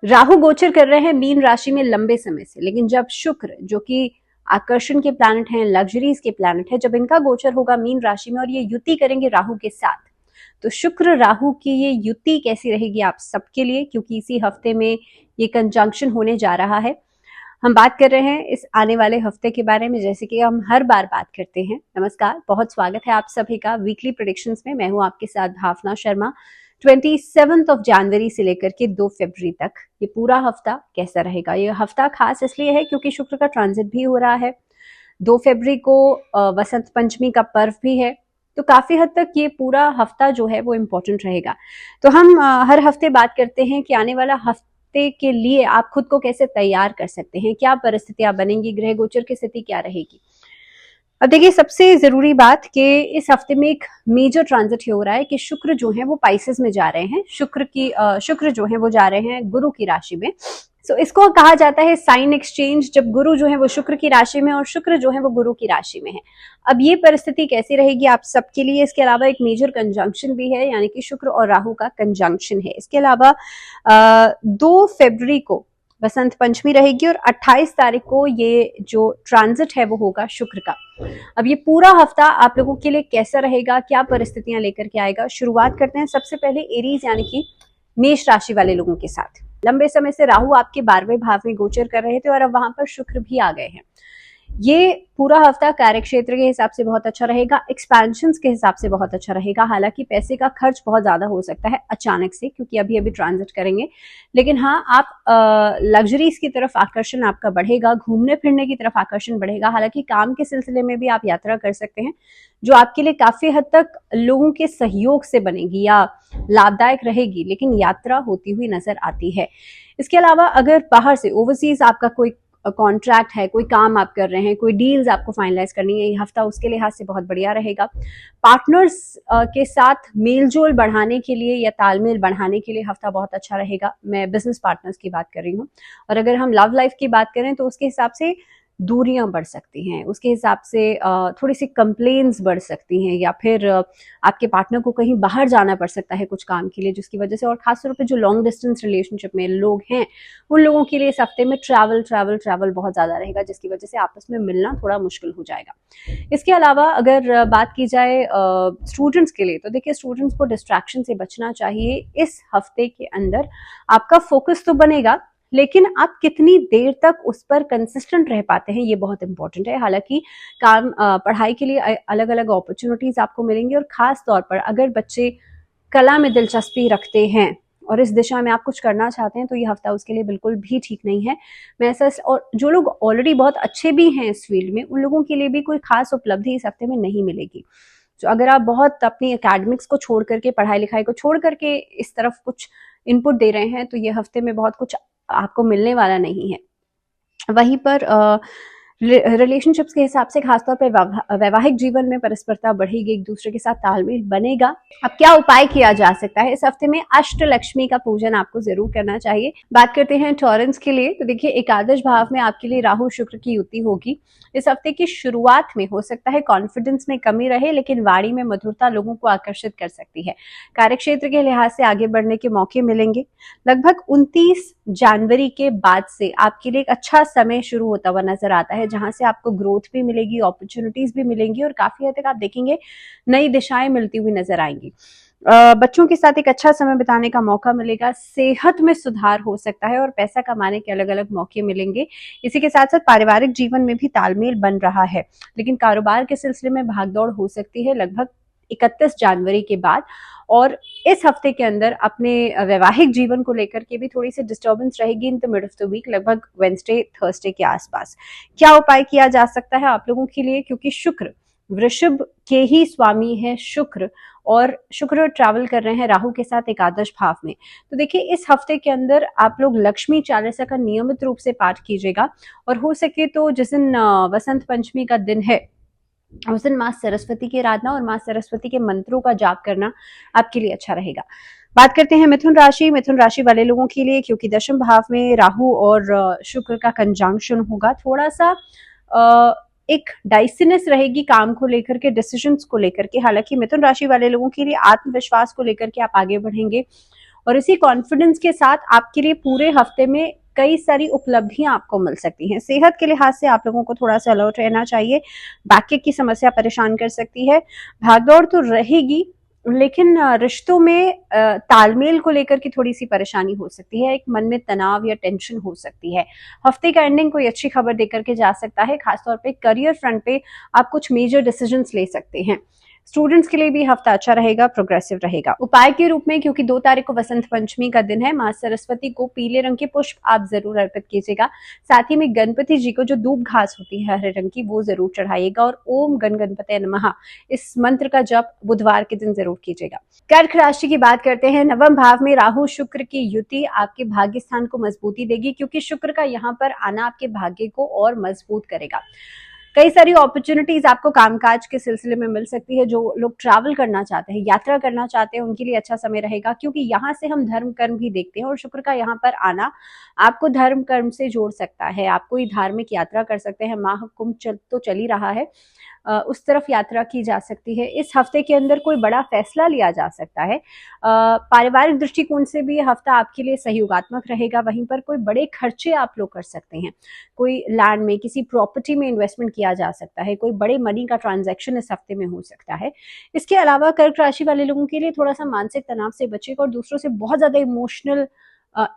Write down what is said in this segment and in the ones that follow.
राहु गोचर कर रहे हैं मीन राशि में लंबे समय से, लेकिन जब शुक्र जो कि आकर्षण के प्लैनेट हैं, लग्जरीज के प्लैनेट है, जब इनका गोचर होगा मीन राशि में और ये युति करेंगे राहु के साथ, तो शुक्र राहु की ये युति कैसी रहेगी आप सबके लिए, क्योंकि इसी हफ्ते में ये कंजंक्शन होने जा रहा है। हम बात कर रहे हैं इस आने वाले हफ्ते के बारे में, जैसे कि हम हर बार बात करते हैं। नमस्कार, बहुत स्वागत है आप सभी का वीकली प्रेडिक्शंस में। मैं हूं आपके साथ भावना शर्मा। 27 जनवरी से लेकर के 2 फरवरी तक ये पूरा हफ्ता कैसा रहेगा। ये हफ्ता खास इसलिए है क्योंकि शुक्र का ट्रांजिट भी हो रहा है। 2 फरवरी को वसंत पंचमी का पर्व भी है, तो काफी हद तक ये पूरा हफ्ता जो है वो इम्पोर्टेंट रहेगा। तो हम हर हफ्ते बात करते हैं कि आने वाला हफ्ते के लिए आप खुद को कैसे तैयार कर सकते हैं, क्या परिस्थितियां बनेंगी, ग्रह गोचर की स्थिति क्या रहेगी। अब देखिए, सबसे जरूरी बात कि इस हफ्ते में एक मेजर ट्रांजिट हो रहा है कि शुक्र जो है वो पाइसेस में जा रहे हैं। शुक्र जो है वो जा रहे हैं गुरु की राशि में। सो इसको कहा जाता है साइन एक्सचेंज, जब गुरु जो है वो शुक्र की राशि में और शुक्र जो है वो गुरु की राशि में है। अब ये परिस्थिति कैसी रहेगी आप सबके लिए। इसके अलावा एक मेजर कंजंक्शन भी है, यानी कि शुक्र और राहु का कंजंक्शन है। इसके अलावा 2 फरवरी को बसंत पंचमी रहेगी और 28 तारीख को ये जो ट्रांजिट है वो होगा शुक्र का। अब ये पूरा हफ्ता आप लोगों के लिए कैसा रहेगा, क्या परिस्थितियां लेकर के आएगा, शुरुआत करते हैं सबसे पहले एरीज यानी कि मेष राशि वाले लोगों के साथ। लंबे समय से राहु आपके 12वें भाव में गोचर कर रहे थे और अब वहां पर शुक्र भी आ गए हैं। ये पूरा हफ्ता कार्य क्षेत्र के हिसाब से बहुत अच्छा रहेगा, एक्सपेंशंस के हिसाब से बहुत अच्छा रहेगा। हालांकि पैसे का खर्च बहुत ज्यादा हो सकता है अचानक से, क्योंकि अभी अभी ट्रांजिट करेंगे, लेकिन हाँ, आप लग्जरीज की तरफ आकर्षण आपका बढ़ेगा, घूमने फिरने की तरफ आकर्षण बढ़ेगा। हालांकि काम के सिलसिले में भी आप यात्रा कर सकते हैं, जो आपके लिए काफी हद तक लोगों के सहयोग से बनेगी या लाभदायक रहेगी, लेकिन यात्रा होती हुई नजर आती है। इसके अलावा अगर बाहर से ओवरसीज आपका कोई कॉन्ट्रैक्ट है, कोई काम आप कर रहे हैं, कोई डील्स आपको फाइनलाइज करनी है, ये हफ्ता उसके लिहाज से बहुत बढ़िया रहेगा। पार्टनर्स के साथ मेलजोल बढ़ाने के लिए या तालमेल बढ़ाने के लिए हफ्ता बहुत अच्छा रहेगा। मैं बिजनेस पार्टनर्स की बात कर रही हूँ। और अगर हम लव लाइफ की बात करें तो उसके हिसाब से दूरियां बढ़ सकती हैं, उसके हिसाब से थोड़ी सी कंप्लेन्स बढ़ सकती हैं, या फिर आपके पार्टनर को कहीं बाहर जाना पड़ सकता है कुछ काम के लिए, जिसकी वजह से, और खासतौर पे जो लॉन्ग डिस्टेंस रिलेशनशिप में लोग हैं उन लोगों के लिए इस हफ्ते में ट्रैवल बहुत ज्यादा रहेगा, जिसकी वजह से आपस में मिलना थोड़ा मुश्किल हो जाएगा। इसके अलावा अगर बात की जाए स्टूडेंट्स के लिए, तो देखिए, स्टूडेंट्स को डिस्ट्रैक्शन से बचना चाहिए। इस हफ्ते के अंदर आपका फोकस तो बनेगा, लेकिन आप कितनी देर तक उस पर कंसिस्टेंट रह पाते हैं ये बहुत इंपॉर्टेंट है। हालांकि पढ़ाई के लिए अलग अलग अपॉर्चुनिटीज आपको मिलेंगी, और खास तौर पर अगर बच्चे कला में दिलचस्पी रखते हैं और इस दिशा में आप कुछ करना चाहते हैं, तो ये हफ्ता उसके लिए बिल्कुल भी ठीक नहीं है। मैं ऐसा, और जो लोग ऑलरेडी बहुत अच्छे भी हैं इस फील्ड में, उन लोगों के लिए भी कोई खास उपलब्धि इस हफ्ते में नहीं मिलेगी। तो अगर आप बहुत अपनी एकेडमिक्स को छोड़ करके, पढ़ाई लिखाई को छोड़ करके इस तरफ कुछ इनपुट दे रहे हैं, तो ये हफ्ते में बहुत कुछ आपको मिलने वाला नहीं है। वहीं पर रिलेशनशिप्स के हिसाब से खासतौर पर वैवाहिक जीवन में परस्परता बढ़ेगी, एक दूसरे के साथ तालमेल बनेगा। अब क्या उपाय किया जा सकता है इस हफ्ते में? अष्टलक्ष्मी का पूजन आपको जरूर करना चाहिए। बात करते हैं टॉरेंस के लिए, तो देखिए, एकादश भाव में आपके लिए राहु शुक्र की युति होगी। इस हफ्ते की शुरुआत में हो सकता है कॉन्फिडेंस में कमी रहे, लेकिन वाणी में मधुरता लोगों को आकर्षित कर सकती है। कार्यक्षेत्र के लिहाज से आगे बढ़ने के मौके मिलेंगे। लगभग 29 जनवरी के बाद से आपके लिए एक अच्छा समय शुरू होता हुआ नजर आता है, जहां से आपको ग्रोथ भी मिलेगी, अपॉर्चुनिटीज भी मिलेंगी, और काफी हद तक आप देखेंगे नई दिशाएं मिलती हुई नजर आएंगी। बच्चों के साथ एक अच्छा समय बिताने का मौका मिलेगा, सेहत में सुधार हो सकता है, और पैसा कमाने के अलग अलग मौके मिलेंगे। इसी के साथ साथ पारिवारिक जीवन में भी तालमेल बन रहा है, लेकिन कारोबार के सिलसिले में भागदौड़ हो सकती है लगभग 31 जनवरी के बाद। और इस हफ्ते के अंदर अपने वैवाहिक जीवन को लेकर के भी थोड़ी सी डिस्टर्बेंस रहेगी in the mid of the week, लगभग वेडनेसडे थर्सडे के आसपास। क्या उपाय किया जा सकता है आप लोगों के लिए? क्योंकि शुक्र वृषभ के ही स्वामी है शुक्र, और शुक्र ट्रैवल कर रहे हैं राहु के साथ एकादश भाव में। तो देखिए, इस हफ्ते के अंदर आप लोग लक्ष्मी चालीसा का नियमित रूप से पाठ कीजिएगा, और हो सके तो जिस दिन वसंत पंचमी का दिन है उस दिन माँ सरस्वती की आराधना और माँ सरस्वती के मंत्रों का जाप करना आपके लिए अच्छा रहेगा। बात करते हैं मिथुन राशि वाले लोगों के लिए, क्योंकि दशम भाव में राहु और शुक्र का कंजंक्शन होगा, थोड़ा सा एक डाइसीनेस रहेगी काम को लेकर के, डिसीजंस को लेकर के। हालांकि मिथुन राशि वाले लोगों के लिए आत्मविश्वास को लेकर के आप आगे बढ़ेंगे, और इसी कॉन्फिडेंस के साथ आपके लिए पूरे हफ्ते में कई सारी उपलब्धियां आपको मिल सकती हैं। सेहत के लिहाज से आप लोगों को थोड़ा सा अलर्ट रहना चाहिए। बैकएक की समस्या परेशान कर सकती है। भागदौड़ तो रहेगी, लेकिन रिश्तों में तालमेल को लेकर की थोड़ी सी परेशानी हो सकती है। एक मन में तनाव या टेंशन हो सकती है। हफ्ते का एंडिंग कोई अच्छी खबर देकर के जा सकता है। खासतौर पे करियर फ्रंट पे आप कुछ मेजर डिसीजंस ले सकते हैं। स्टूडेंट्स के लिए भी हफ्ता अच्छा रहेगा, प्रोग्रेसिव रहेगा। उपाय के रूप में, क्योंकि 2 तारीख को वसंत पंचमी का दिन है, मां सरस्वती को पीले रंग के पुष्प आप जरूर अर्पित कीजिएगा। साथ ही में गणपति जी को जो दूब घास होती है हरे रंग की, वो जरूर चढ़ाइएगा और ओम गण गणपते नमः इस मंत्र का जप बुधवार के दिन जरूर कीजिएगा। कर्क राशि की बात करते हैं। नवम भाव में राहु शुक्र की युति आपके भाग्य स्थान को मजबूती देगी, क्योंकि शुक्र का यहाँ पर आना आपके भाग्य को और मजबूत करेगा। कई सारी अपॉर्चुनिटीज आपको कामकाज के सिलसिले में मिल सकती है। जो लोग ट्रैवल करना चाहते हैं, यात्रा करना चाहते हैं, उनके लिए अच्छा समय रहेगा, क्योंकि यहाँ से हम धर्म कर्म भी देखते हैं और शुक्र का यहाँ पर आना आपको धर्म कर्म से जोड़ सकता है। आप कोई धार्मिक यात्रा कर सकते हैं। महाकुंभ तो चल ही रहा है, उस तरफ यात्रा की जा सकती है। इस हफ्ते के अंदर कोई बड़ा फैसला लिया जा सकता है। पारिवारिक दृष्टिकोण से भी यह हफ्ता आपके लिए सहयोगात्मक रहेगा। वहीं पर कोई बड़े खर्चे आप लोग कर सकते हैं। कोई लैंड में, किसी प्रॉपर्टी में इन्वेस्टमेंट किया जा सकता है। कोई बड़े मनी का ट्रांजैक्शन इस हफ्ते में हो सकता है। इसके अलावा कर्क राशि वाले लोगों के लिए थोड़ा सा मानसिक तनाव से बचेगा और दूसरों से बहुत ज्यादा इमोशनल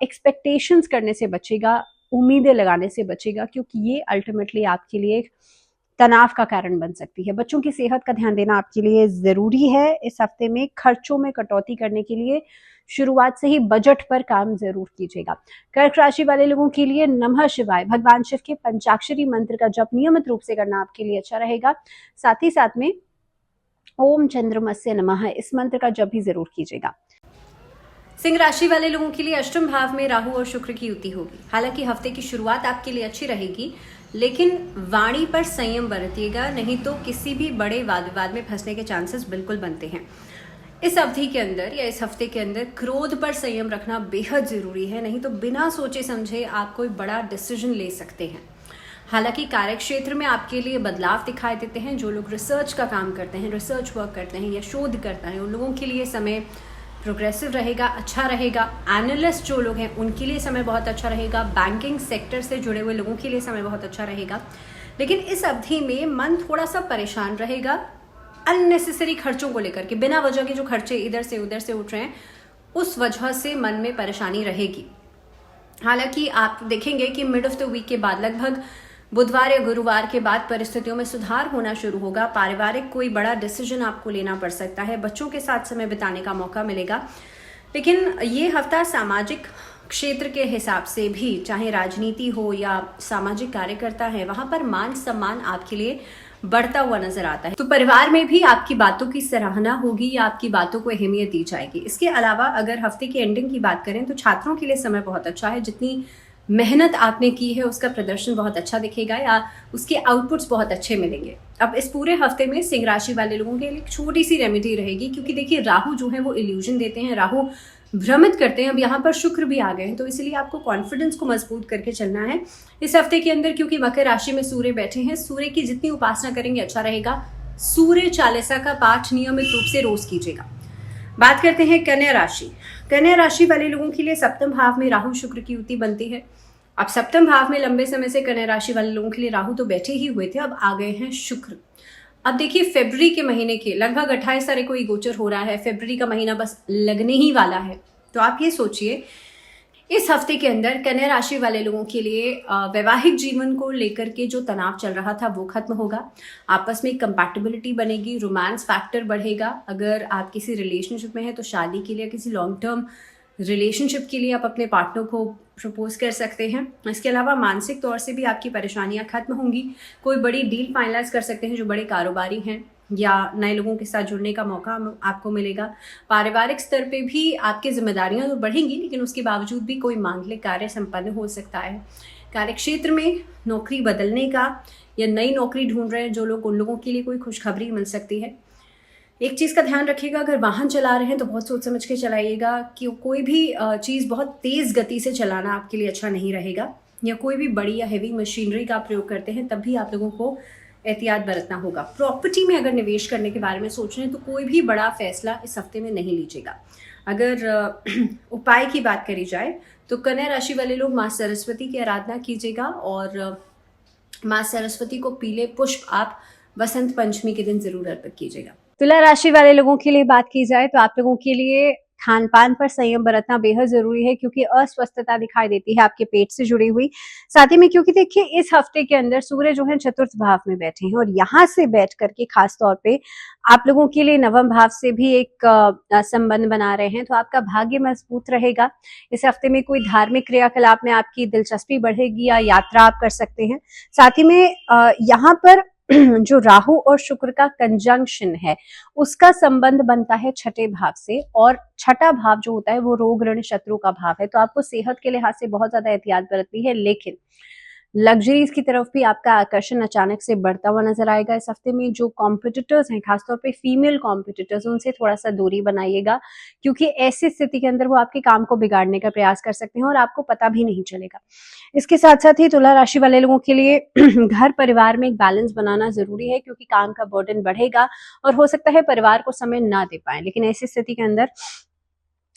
एक्सपेक्टेशंस करने से बचेगा, उम्मीदें लगाने से बचेगा, क्योंकि ये अल्टीमेटली आपके लिए तनाव का कारण बन सकती है। बच्चों की सेहत का ध्यान देना आपके लिए जरूरी है। इस हफ्ते में खर्चों में कटौती करने के लिए शुरुआत से ही बजट पर काम जरूर कीजिएगा। कर्क राशि वाले लोगों के लिए नमः शिवाय भगवान शिव के पंचाक्षरी मंत्र का जप नियमित रूप से करना आपके लिए अच्छा रहेगा। साथ ही साथ में ओम चंद्रमस्य नमः इस मंत्र का जप भी जरूर कीजिएगा। सिंह राशि वाले लोगों के लिए अष्टम भाव में राहु और शुक्र की युति होगी। हालांकि हफ्ते की शुरुआत आपके लिए अच्छी रहेगी, लेकिन वाणी पर संयम बरतिएगा, नहीं तो किसी भी बड़े वाद विवाद में फंसने के चांसेस बिल्कुल बनते हैं। इस अवधि के अंदर या इस हफ्ते के अंदर क्रोध पर संयम रखना बेहद जरूरी है, नहीं तो बिना सोचे समझे आप कोई बड़ा डिसीजन ले सकते हैं। हालांकि कार्य क्षेत्र में आपके लिए बदलाव दिखाई देते हैं। जो लोग रिसर्च का काम करते हैं, रिसर्च वर्क करते हैं या शोध करते हैं, उन लोगों के लिए समय प्रोग्रेसिव रहेगा, अच्छा रहेगा। एनालिस्ट जो लोग हैं उनके लिए समय बहुत अच्छा रहेगा। बैंकिंग सेक्टर से जुड़े हुए लोगों के लिए समय बहुत अच्छा रहेगा। लेकिन इस अवधि में मन थोड़ा सा परेशान रहेगा अननेसेसरी खर्चों को लेकर के। बिना वजह के जो खर्चे इधर से उधर से उठ रहे हैं, उस वजह से मन में परेशानी रहेगी। हालांकि आप देखेंगे कि मिड ऑफ द वीक के बाद, लगभग बुधवार या गुरुवार के बाद, परिस्थितियों में सुधार होना शुरू होगा। पारिवारिक कोई बड़ा डिसीजन आपको लेना पड़ सकता है। बच्चों के साथ समय बिताने का मौका मिलेगा। लेकिन ये हफ्ता सामाजिक क्षेत्र के हिसाब से भी, चाहे राजनीति हो या सामाजिक कार्यकर्ता है, वहां पर मान सम्मान आपके लिए बढ़ता हुआ नजर आता है। तो परिवार में भी आपकी बातों की सराहना होगी या आपकी बातों को अहमियत दी जाएगी। इसके अलावा अगर हफ्ते की एंडिंग की बात करें तो छात्रों के लिए समय बहुत अच्छा है। जितनी मेहनत आपने की है उसका प्रदर्शन बहुत अच्छा दिखेगा या उसके आउटपुट्स बहुत अच्छे मिलेंगे। अब इस पूरे हफ्ते में सिंह राशि वाले लोगों के लिए एक छोटी सी रेमेडी रहेगी, क्योंकि देखिए राहु जो है वो इल्यूजन देते हैं, राहु भ्रमित करते हैं। अब यहाँ पर शुक्र भी आ गए हैं, तो इसलिए आपको कॉन्फिडेंस को मजबूत करके चलना है इस हफ्ते के अंदर। क्योंकि मकर राशि में सूर्य बैठे हैं, सूर्य की जितनी उपासना करेंगे अच्छा रहेगा। सूर्य चालीसा का पाठ नियमित रूप से रोज कीजिएगा। बात करते हैं कन्या राशि। कन्या राशि वाले लोगों के लिए सप्तम भाव में राहु शुक्र की युति बनती है। अब सप्तम भाव में लंबे समय से कन्या राशि वाले लोगों के लिए राहु तो बैठे ही हुए थे, अब आ गए हैं शुक्र। अब देखिए फरवरी के महीने के लगभग 28 तारीख को ये गोचर हो रहा है। फरवरी का महीना बस लगने ही वाला है। तो आप ये सोचिए इस हफ्ते के अंदर कन्या राशि वाले लोगों के लिए वैवाहिक जीवन को लेकर के जो तनाव चल रहा था वो खत्म होगा। आपस में कंपैटिबिलिटी बनेगी, रोमांस फैक्टर बढ़ेगा। अगर आप किसी रिलेशनशिप में हैं तो शादी के लिए, किसी लॉन्ग टर्म रिलेशनशिप के लिए आप अपने पार्टनर को प्रपोज कर सकते हैं। इसके अलावा मानसिक तौर से भी आपकी परेशानियां खत्म होंगी। कोई बड़ी डील फाइनलाइज कर सकते हैं जो बड़े कारोबारी हैं, या नए लोगों के साथ जुड़ने का मौका आपको मिलेगा। पारिवारिक स्तर पे भी आपकी जिम्मेदारियां तो बढ़ेंगी, लेकिन उसके बावजूद भी कोई मांगलिक कार्य संपन्न हो सकता है। कार्यक्षेत्र में नौकरी बदलने का या नई नौकरी ढूंढ रहे हैं जो लोग, उन लोगों के लिए कोई खुशखबरी मिल सकती है। एक चीज़ का ध्यान रखिएगा, अगर वाहन चला रहे हैं तो बहुत सोच समझ के चलाइएगा कि कोई भी चीज़ बहुत तेज़ गति से चलाना आपके लिए अच्छा नहीं रहेगा। या कोई भी बड़ी या हेवी मशीनरी का प्रयोग करते हैं तब भी आप लोगों को एहतियात बरतना होगा। प्रॉपर्टी में अगर निवेश करने के बारे में सोच रहे हैं तो कोई भी बड़ा फैसला इस हफ्ते में नहीं लीजिएगा। अगर उपाय की बात करी जाए तो कन्या राशि वाले लोग माँ सरस्वती की आराधना कीजिएगा और माँ सरस्वती को पीले पुष्प आप वसंत पंचमी के दिन जरूर अर्पित कीजिएगा। तुला राशि वाले लोगों के लिए बात की जाए तो आप लोगों के लिए खान पान पर संयम बरतना बेहद जरूरी है, क्योंकि अस्वस्थता दिखाई देती है आपके पेट से जुड़ी हुई। साथ ही में क्योंकि देखिए इस हफ्ते के अंदर सूर्य जो है चतुर्थ भाव में बैठे हैं और यहाँ से बैठ करके खास तौर पे आप लोगों के लिए नवम भाव से भी एक संबंध बना रहे हैं, तो आपका भाग्य मजबूत रहेगा। इस हफ्ते में कोई धार्मिक क्रियाकलाप में आपकी दिलचस्पी बढ़ेगी या यात्रा आप कर सकते हैं। साथ ही में यहाँ पर जो राहु और शुक्र का कंजंक्शन है उसका संबंध बनता है छठे भाव से, और छठा भाव जो होता है वो रोग ऋण शत्रु का भाव है। तो आपको सेहत के लिहाज से बहुत ज्यादा एहतियात बरतनी है, लेकिन लग्जरीज की तरफ भी आपका आकर्षण अचानक से बढ़ता हुआ नजर आएगा। इस हफ्ते में जो कॉम्पिटिटर्स हैं, खासतौर पे फीमेल कॉम्पिटिटर्स, उनसे थोड़ा सा दूरी बनाइएगा, क्योंकि ऐसी स्थिति के अंदर वो आपके काम को बिगाड़ने का प्रयास कर सकते हैं और आपको पता भी नहीं चलेगा। इसके साथ साथ ही तुला राशि वाले लोगों के लिए घर परिवार में एक बैलेंस बनाना जरूरी है, क्योंकि काम का बर्डन बढ़ेगा और हो सकता है परिवार को समय ना दे पाए। लेकिन ऐसी स्थिति के अंदर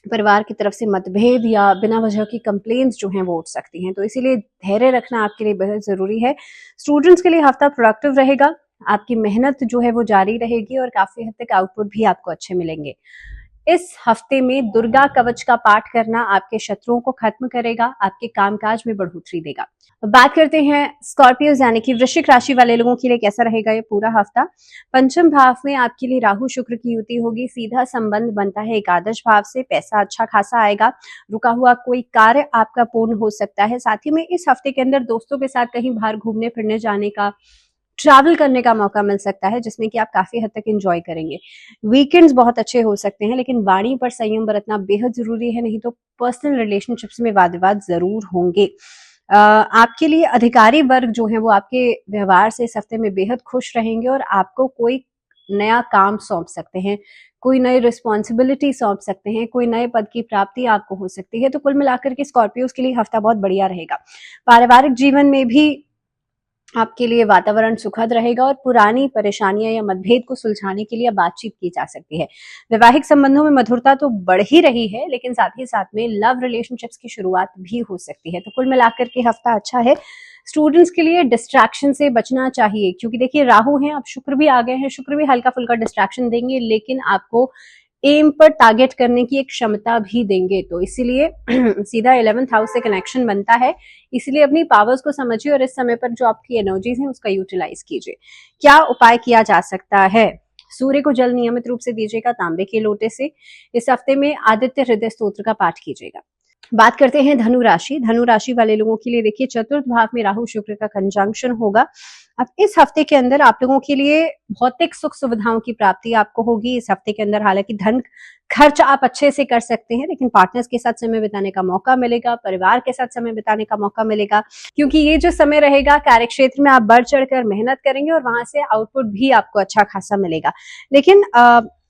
परिवार की तरफ से मतभेद या बिना वजह की कंप्लेंट्स जो हैं वो उठ सकती हैं, तो इसीलिए धैर्य रखना आपके लिए बेहद जरूरी है। स्टूडेंट्स के लिए हफ्ता प्रोडक्टिव रहेगा, आपकी मेहनत जो है वो जारी रहेगी और काफी हद तक आउटपुट भी आपको अच्छे मिलेंगे। इस हफ्ते में दुर्गा कवच का पाठ करना आपके शत्रुओं को खत्म करेगा, आपके कामकाज में बढ़ोतरी देगा। बात करते हैं स्कॉर्पियोज यानी कि वृश्चिक राशि वाले लोगों के लिए कैसा रहेगा ये पूरा हफ्ता। पंचम भाव में आपके लिए राहु शुक्र की युति होगी, सीधा संबंध बनता है एकादश भाव से, पैसा अच्छा खासा आएगा, रुका हुआ कोई कार्य आपका पूर्ण हो सकता है। साथ ही में इस हफ्ते के अंदर दोस्तों के साथ कहीं बाहर घूमने फिरने जाने का, ट्रैवल करने का मौका मिल सकता है, जिसमें कि आप काफी हद तक एंजॉय करेंगे। वीकेंड्स बहुत अच्छे हो सकते हैं, लेकिन वाणी पर संयम बरतना बेहद जरूरी है, नहीं तो पर्सनल रिलेशनशिप्स में वाद विवाद जरूर होंगे। आपके लिए अधिकारी वर्ग जो है वो आपके व्यवहार से इस हफ्ते में बेहद खुश रहेंगे और आपको कोई नया काम सौंप सकते हैं, कोई नई रिस्पॉन्सिबिलिटी सौंप सकते हैं, कोई नए पद की प्राप्ति आपको हो सकती है। तो कुल मिलाकर के स्कॉर्पियोज के लिए हफ्ता बहुत बढ़िया रहेगा। पारिवारिक जीवन में भी आपके लिए वातावरण सुखद रहेगा और पुरानी परेशानियां या मतभेद को सुलझाने के लिए बातचीत की जा सकती है। वैवाहिक संबंधों में मधुरता तो बढ़ ही रही है, लेकिन साथ ही साथ में लव रिलेशनशिप्स की शुरुआत भी हो सकती है। तो कुल मिलाकर के हफ्ता अच्छा है। स्टूडेंट्स के लिए डिस्ट्रैक्शन से बचना चाहिए, क्योंकि देखिए राहु हैं, अब शुक्र भी आ गए हैं, शुक्र भी हल्का फुल्का डिस्ट्रैक्शन देंगे, लेकिन आपको एम पर टारगेट करने की एक क्षमता भी देंगे। तो इसीलिए सीधा 11th हाउस से कनेक्शन बनता है, इसलिए अपनी पावर्स को समझिए और इस समय पर जो आपकी एनर्जीज हैं उसका यूटिलाइज कीजिए। क्या उपाय किया जा सकता है? सूर्य को जल नियमित रूप से दीजिएगा तांबे के लोटे से। इस हफ्ते में आदित्य हृदय स्तोत्र का पाठ कीजिएगा। बात करते हैं धनु राशि। धनु राशि वाले लोगों के लिए देखिए चतुर्थ भाव में राहु शुक्र का कंजंक्शन होगा। अब इस हफ्ते के अंदर आप लोगों के लिए भौतिक सुख सुविधाओं की प्राप्ति आपको होगी। इस हफ्ते के अंदर हालांकि धन खर्च आप अच्छे से कर सकते हैं, लेकिन पार्टनर्स के साथ समय बिताने का मौका मिलेगा, परिवार के साथ समय बिताने का मौका मिलेगा, क्योंकि ये जो समय रहेगा कार्य क्षेत्र में आप बढ़ चढ़कर मेहनत करेंगे और वहां से आउटपुट भी आपको अच्छा खासा मिलेगा। लेकिन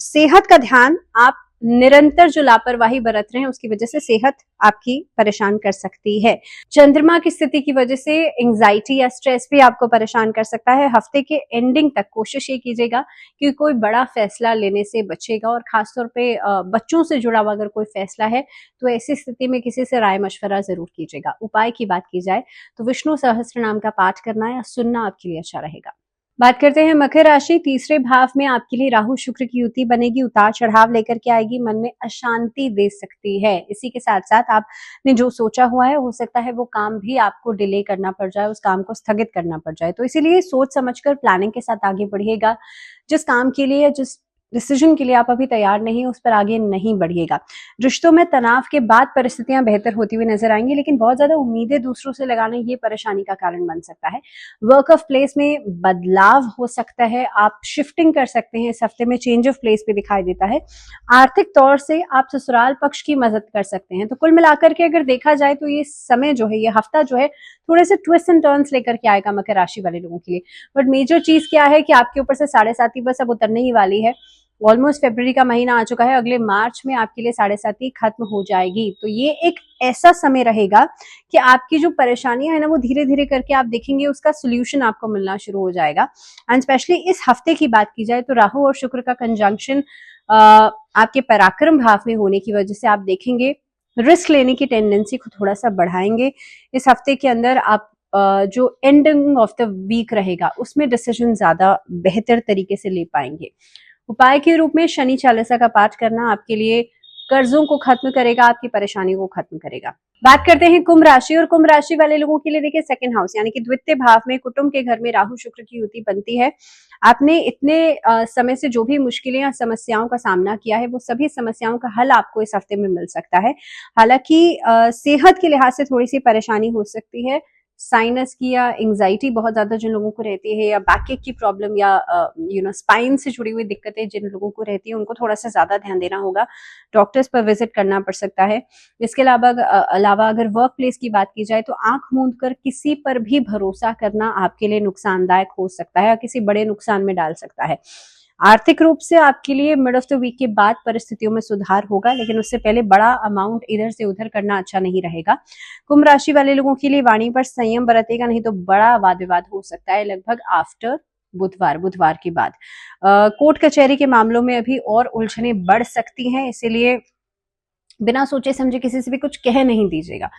सेहत का ध्यान आप निरंतर जो लापरवाही बरत रहे हैं उसकी वजह से सेहत आपकी परेशान कर सकती है। चंद्रमा की स्थिति की वजह से एंजाइटी या स्ट्रेस भी आपको परेशान कर सकता है। हफ्ते के एंडिंग तक कोशिश ये कीजिएगा कि कोई बड़ा फैसला लेने से बचेगा, और खासतौर पे बच्चों से जुड़ा हुआ अगर कोई फैसला है तो ऐसी स्थिति में किसी से राय मशवरा जरूर कीजिएगा। उपाय की बात की जाए तो विष्णु सहस्त्र नाम का पाठ करना या सुनना आपके लिए अच्छा रहेगा। बात करते हैं मकर राशि। तीसरे भाव में आपके लिए राहु शुक्र की युति बनेगी, उतार चढ़ाव लेकर के आएगी, मन में अशांति दे सकती है। इसी के साथ साथ आपने जो सोचा हुआ है हो सकता है वो काम भी आपको डिले करना पड़ जाए, उस काम को स्थगित करना पड़ जाए। तो इसीलिए सोच समझकर प्लानिंग के साथ आगे बढ़िएगा। जिस काम के लिए, जिस डिसीजन के लिए आप अभी तैयार नहीं, उस पर आगे नहीं बढ़िएगा। रिश्तों में तनाव के बाद परिस्थितियां बेहतर होती हुई नजर आएंगी, लेकिन बहुत ज्यादा उम्मीदें दूसरों से लगाना ये परेशानी का कारण बन सकता है। वर्क ऑफ प्लेस में बदलाव हो सकता है, आप शिफ्टिंग कर सकते हैं। इस हफ्ते में चेंज ऑफ प्लेस भी दिखाई देता है। आर्थिक तौर से आप ससुराल पक्ष की मदद कर सकते हैं। तो कुल मिलाकर के अगर देखा जाए तो ये समय जो है, ये हफ्ता जो है, थोड़े से ट्विस्ट एंड टर्न्स लेकर के आएगा मकर राशि वाले लोगों के लिए। बट मेजर चीज क्या है कि आपके ऊपर से 7.5 बस अब उतरने ही वाली है। ऑलमोस्ट फरवरी का महीना आ चुका है, अगले मार्च में आपके लिए 7.5 खत्म हो जाएगी। तो ये एक ऐसा समय रहेगा कि आपकी जो परेशानियां है ना वो धीरे धीरे करके आप देखेंगे उसका सोल्यूशन आपको मिलना शुरू हो जाएगा। एंड स्पेशली इस हफ्ते की बात की जाए तो राहु और शुक्र का कंजंक्शन आपके पराक्रम भाव में होने की वजह से आप देखेंगे रिस्क लेने की टेंडेंसी को थोड़ा सा बढ़ाएंगे। इस हफ्ते के अंदर आप जो एंडिंग ऑफ द वीक रहेगा उसमें डिसीजन ज्यादा बेहतर तरीके से ले पाएंगे। उपाय के रूप में शनि चालीसा का पाठ करना आपके लिए कर्जों को खत्म करेगा, आपकी परेशानी को खत्म करेगा। बात करते हैं कुंभ राशि, और कुंभ राशि वाले लोगों के लिए देखिए सेकंड हाउस यानी कि द्वितीय भाव में कुटुंब के घर में राहु शुक्र की युति बनती है। आपने इतने समय से जो भी मुश्किलें या समस्याओं का सामना किया है वो सभी समस्याओं का हल आपको इस हफ्ते में मिल सकता है। हालांकि सेहत के लिहाज से थोड़ी सी परेशानी हो सकती है, साइनस की या एंजाइटी बहुत ज्यादा जिन लोगों को रहती है, या बैक की प्रॉब्लम, या स्पाइन से जुड़ी हुई दिक्कतें जिन लोगों को रहती है उनको थोड़ा सा ज्यादा ध्यान देना होगा, डॉक्टर्स पर विजिट करना पड़ सकता है। इसके अलावा अगर वर्क प्लेस की बात की जाए तो आंख मूंद कर किसी पर भी भरोसा करना आपके लिए नुकसानदायक हो सकता है या किसी बड़े नुकसान में डाल सकता है। आर्थिक रूप से आपके लिए मिड ऑफ द वीक के बाद परिस्थितियों में सुधार होगा, लेकिन उससे पहले बड़ा अमाउंट इधर से उधर करना अच्छा नहीं रहेगा। कुंभ राशि वाले लोगों के लिए वाणी पर संयम बरतेगा, नहीं तो बड़ा वाद विवाद हो सकता है लगभग आफ्टर बुधवार के बाद। कोर्ट कचहरी के मामलों में अभी और उलझने बढ़ सकती हैं, इसीलिए बिना सोचे समझे किसी से भी कुछ कह नहीं दीजिएगा।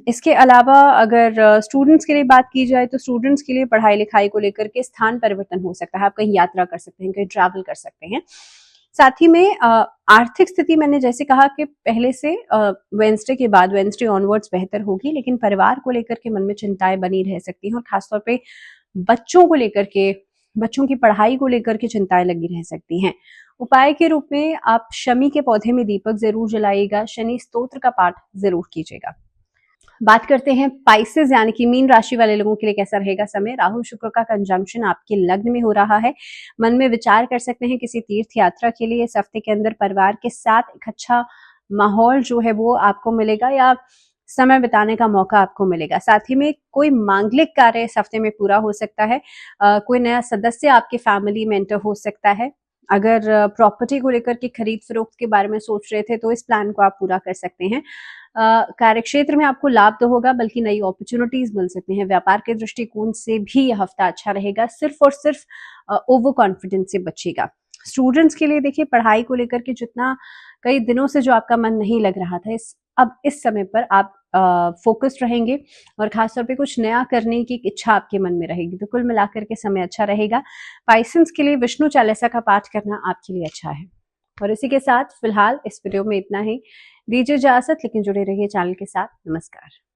इसके अलावा अगर स्टूडेंट्स के लिए बात की जाए तो स्टूडेंट्स के लिए पढ़ाई लिखाई को लेकर के स्थान परिवर्तन हो सकता है, आप कहीं यात्रा कर सकते हैं, कहीं ट्रैवल कर सकते हैं। साथ ही में आर्थिक स्थिति मैंने जैसे कहा कि पहले से वेंसडे ऑनवर्ड्स बेहतर होगी, लेकिन परिवार को लेकर के मन में चिंताएं बनी रह सकती हैं और खासतौर पे बच्चों की पढ़ाई को लेकर के चिंताएं लगी रह सकती हैं। उपाय के रूप में आप शमी के पौधे में दीपक जरूर जलाइएगा, शनि स्तोत्र का पाठ जरूर कीजिएगा। बात करते हैं पाइसेस यानी कि मीन राशि वाले लोगों के लिए कैसा रहेगा समय। राहु शुक्र का कंजंक्शन आपके लग्न में हो रहा है, मन में विचार कर सकते हैं किसी तीर्थ यात्रा के लिए। इस हफ्ते के अंदर परिवार के साथ एक अच्छा माहौल जो है वो आपको मिलेगा या समय बिताने का मौका आपको मिलेगा। साथ ही में कोई मांगलिक कार्य इस हफ्ते में पूरा हो सकता है, कोई नया सदस्य आपके फैमिली में एंटर हो सकता है। अगर प्रॉपर्टी को लेकर के खरीद फरोख्त के बारे में सोच रहे थे तो इस प्लान को आप पूरा कर सकते हैं। कार्य क्षेत्र में आपको लाभ तो होगा बल्कि नई अपॉर्चुनिटीज मिल सकती हैं। व्यापार के दृष्टिकोण से भी यह हफ्ता अच्छा रहेगा, सिर्फ और सिर्फ ओवर कॉन्फिडेंस से बचिएगा। स्टूडेंट्स के लिए देखिए पढ़ाई को लेकर के जितना कई दिनों से जो आपका मन नहीं लग रहा था, अब इस समय पर आप फोकस्ड रहेंगे और खासतौर पे कुछ नया करने की इच्छा आपके मन में रहेगी। तो कुल मिलाकर के समय अच्छा रहेगा। पाइसेंस के लिए विष्णु चालीसा का पाठ करना आपके लिए अच्छा है। और इसी के साथ फिलहाल इस वीडियो में इतना ही। दीजिए इजाजत, लेकिन जुड़े रहिए चैनल के साथ। नमस्कार।